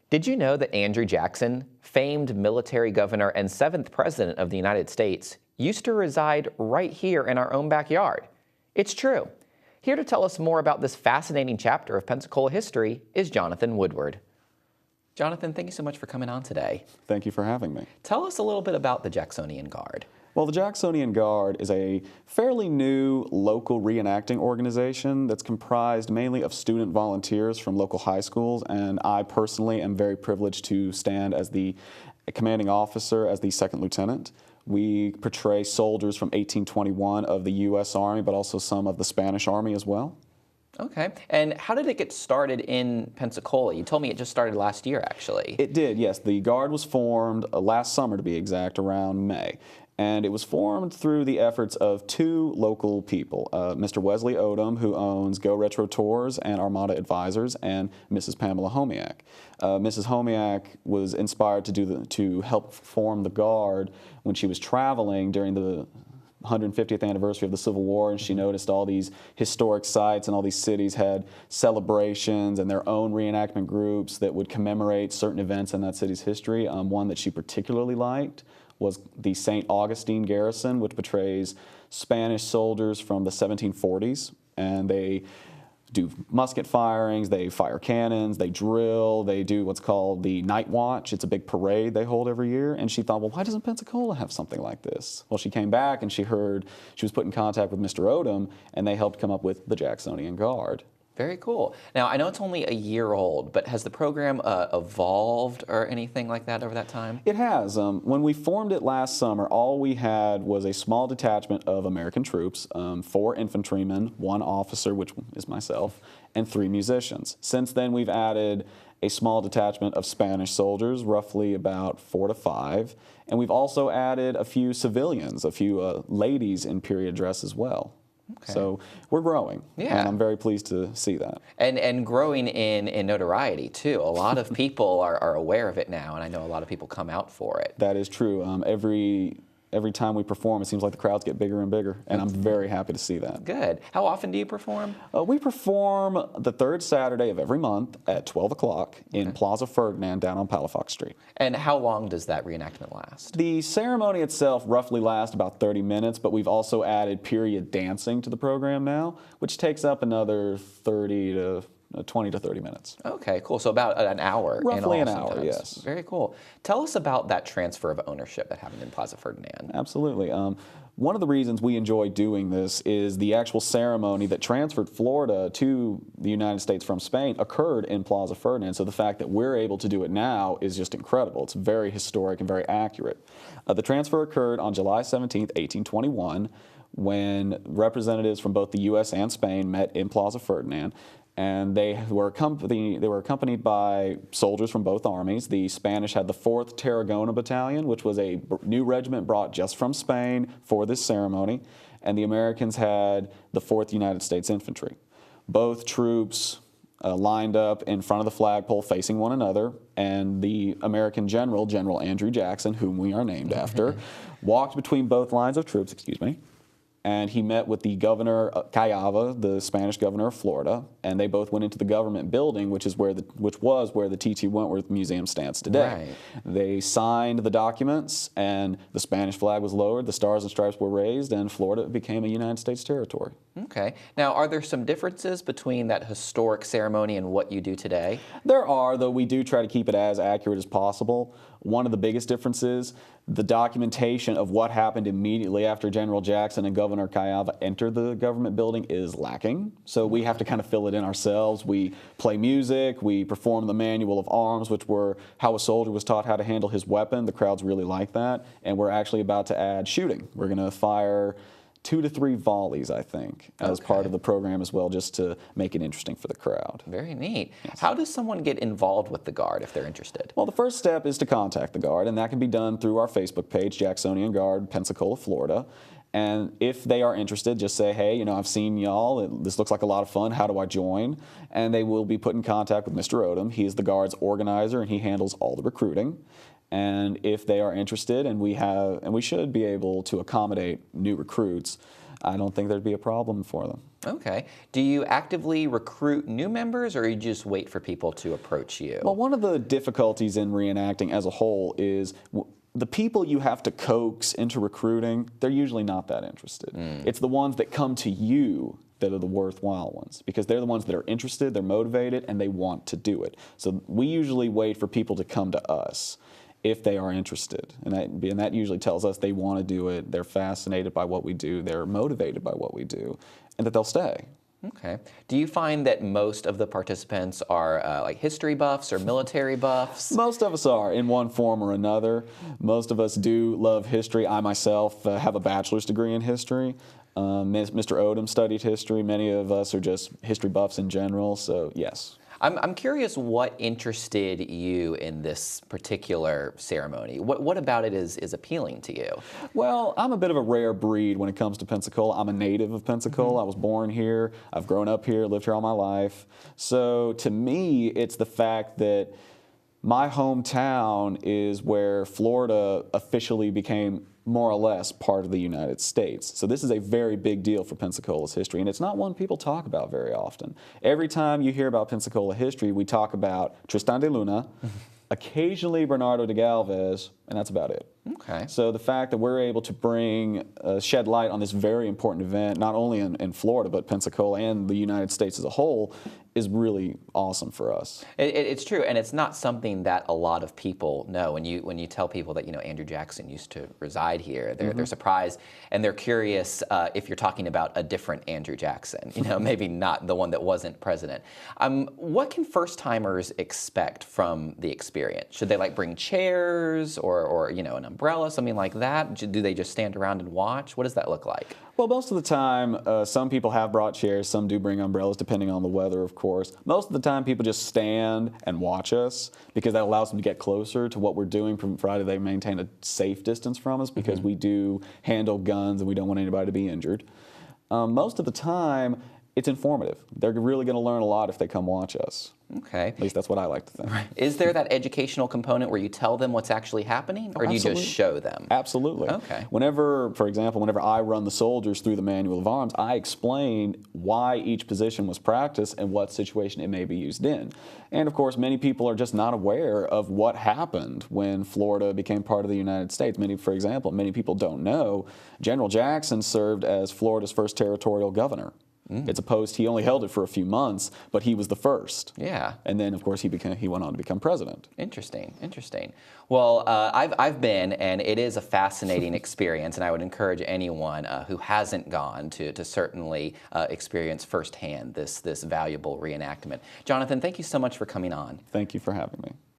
Did you know that Andrew Jackson, famed military governor and 7th president of the United States, used to reside right here in our own backyard? It's true. Here to tell us more about this fascinating chapter of Pensacola history is Jonathon Woodward. Jonathon, thank you so much for coming on today. Thank you for having me. Tell us a little bit about the Jacksonian Guard. Well, the Jacksonian Guard is a fairly new local reenacting organization that's comprised mainly of student volunteers from local high schools, and I personally am very privileged to stand as the commanding officer, as the second lieutenant. We portray soldiers from 1821 of the U.S. Army, but also some of the Spanish Army as well. Okay. And how did it get started in Pensacola? You told me it just started last year, actually. It did, yes. The Guard was formed last summer, to be exact, around May. And it was formed through the efforts of two local people, Mr. Wesley Odom, who owns Go Retro Tours and Armada Advisors, and Mrs. Pamela Homiak. Mrs. Homiak was inspired to help form the Guard when she was traveling during the 150th anniversary of the Civil War, and she noticed all these historic sites and all these cities had celebrations and their own reenactment groups that would commemorate certain events in that city's history. One that she particularly liked was the St. Augustine Garrison, which portrays Spanish soldiers from the 1740s, and they do musket firings, they fire cannons, they drill, they do what's called the Night Watch. It's a big parade they hold every year, and she thought, well, why doesn't Pensacola have something like this? Well, she came back and she heard, she was put in contact with Mr. Odom, and they helped come up with the Jacksonian Guard. Very cool. Now, I know it's only a year old, but has the program evolved or anything like that over that time? It has. When we formed it last summer, all we had was a small detachment of American troops, 4 infantrymen, 1 officer, which is myself, and 3 musicians. Since then, we've added a small detachment of Spanish soldiers, roughly about 4 to 5, and we've also added a few civilians, a few ladies in period dress as well. Okay. So we're growing, and I'm very pleased to see that. And growing in notoriety, too. A lot of people are aware of it now, and I know a lot of people come out for it. That is true. Every time we perform, it seems like the crowds get bigger and bigger, and I'm very happy to see that. Good. How often do you perform? We perform the 3rd Saturday of every month at 12 o'clock in Plaza Ferdinand down on Palafox Street. And how long does that reenactment last? The ceremony itself roughly lasts about 30 minutes, but we've also added period dancing to the program now, which takes up another 20 to 30 minutes. Okay, cool. So about an hour. Roughly in an all hour, sometimes. yes. Very cool. Tell us about that transfer of ownership that happened in Plaza Ferdinand. Absolutely. One of the reasons we enjoy doing this is the actual ceremony that transferred Florida to the United States from Spain occurred in Plaza Ferdinand. So the fact that we're able to do it now is just incredible. It's very historic and very accurate. The transfer occurred on July 17th, 1821, when representatives from both the U.S. and Spain met in Plaza Ferdinand. And they were accompanied by soldiers from both armies. The Spanish had the 4th Tarragona Battalion, which was a new regiment brought just from Spain for this ceremony. And the Americans had the 4th United States Infantry. Both troops lined up in front of the flagpole facing one another, and the American general, General Andrew Jackson, whom we are named after, walked between both lines of troops, and he met with the governor, Callava, the Spanish governor of Florida, and they both went into the government building, which was where the T.T. Wentworth Museum stands today. Right. They signed the documents, and the Spanish flag was lowered, the Stars and Stripes were raised, and Florida became a United States territory. Okay. Now, are there some differences between that historic ceremony and what you do today? There are, though we do try to keep it as accurate as possible. One of the biggest differences, the documentation of what happened immediately after General Jackson and Governor Callava entered the government building is lacking. So we have to kind of fill it in ourselves. We play music, we perform the manual of arms, which were how a soldier was taught how to handle his weapon. The crowds really like that. And we're actually about to add shooting. We're going to fire 2 to 3 volleys, I think, as part of the program as well, just to make it interesting for the crowd. Very neat. Yes. How does someone get involved with the Guard if they're interested? Well, the first step is to contact the Guard, and that can be done through our Facebook page, Jacksonian Guard, Pensacola, Florida. And if they are interested, just say, hey, I've seen y'all. This looks like a lot of fun. How do I join? And they will be put in contact with Mr. Odom. He is the Guard's organizer, and he handles all the recruiting. And if they are interested, and we should be able to accommodate new recruits, I don't think there'd be a problem for them. Okay. Do you actively recruit new members, or you just wait for people to approach you? Well, one of the difficulties in reenacting as a whole is the people you have to coax into recruiting, they're usually not that interested. It's the ones that come to you that are the worthwhile ones, because they're the ones that are interested, they're motivated, and they want to do it. So we usually wait for people to come to us if they are interested, and that usually tells us they want to do it, they're fascinated by what we do, they're motivated by what we do, and that they'll stay. Okay. Do you find that most of the participants are like history buffs or military buffs? Most of us are, in one form or another. Most of us do love history. I myself have a bachelor's degree in history. Mr. Odom studied history. Many of us are just history buffs in general, so yes. I'm curious what interested you in this particular ceremony. What about it is appealing to you? Well, I'm a bit of a rare breed when it comes to Pensacola. I'm a native of Pensacola. I was born here. I've grown up here, lived here all my life. So to me, it's the fact that my hometown is where Florida officially became more or less part of the United States. So this is a very big deal for Pensacola's history, and it's not one people talk about very often. Every time you hear about Pensacola history, we talk about Tristan de Luna, occasionally Bernardo de Galvez, and that's about it. Okay. So the fact that we're able to shed light on this very important event, not only in Florida, but Pensacola and the United States as a whole, is really awesome for us. It's true, and it's not something that a lot of people know. When you tell people that Andrew Jackson used to reside here, they're surprised and they're curious if you're talking about a different Andrew Jackson. Maybe not the one that wasn't president. What can first-timers expect from the experience? Should they bring chairs or an umbrella, something like that? Do they just stand around and watch? What does that look like? Well, most of the time, some people have brought chairs, some do bring umbrellas, depending on the weather, of course. Most of the time, people just stand and watch us, because that allows them to get closer to what we're doing, provided they maintain a safe distance from us, because we do handle guns and we don't want anybody to be injured. Most of the time, it's informative. They're really going to learn a lot if they come watch us. Okay. At least that's what I like to think. Right. Is there that educational component where you tell them what's actually happening, or do you just show them? Absolutely. Okay. For example, whenever I run the soldiers through the manual of arms, I explain why each position was practiced and what situation it may be used in. And of course, many people are just not aware of what happened when Florida became part of the United States. For example, many people don't know General Jackson served as Florida's first territorial governor. It's a post, he only held it for a few months, but he was the first. Yeah. And then, of course, he went on to become president. Interesting, interesting. Well, I've been, and it is a fascinating experience, and I would encourage anyone who hasn't gone to certainly experience firsthand this valuable reenactment. Jonathon, thank you so much for coming on. Thank you for having me.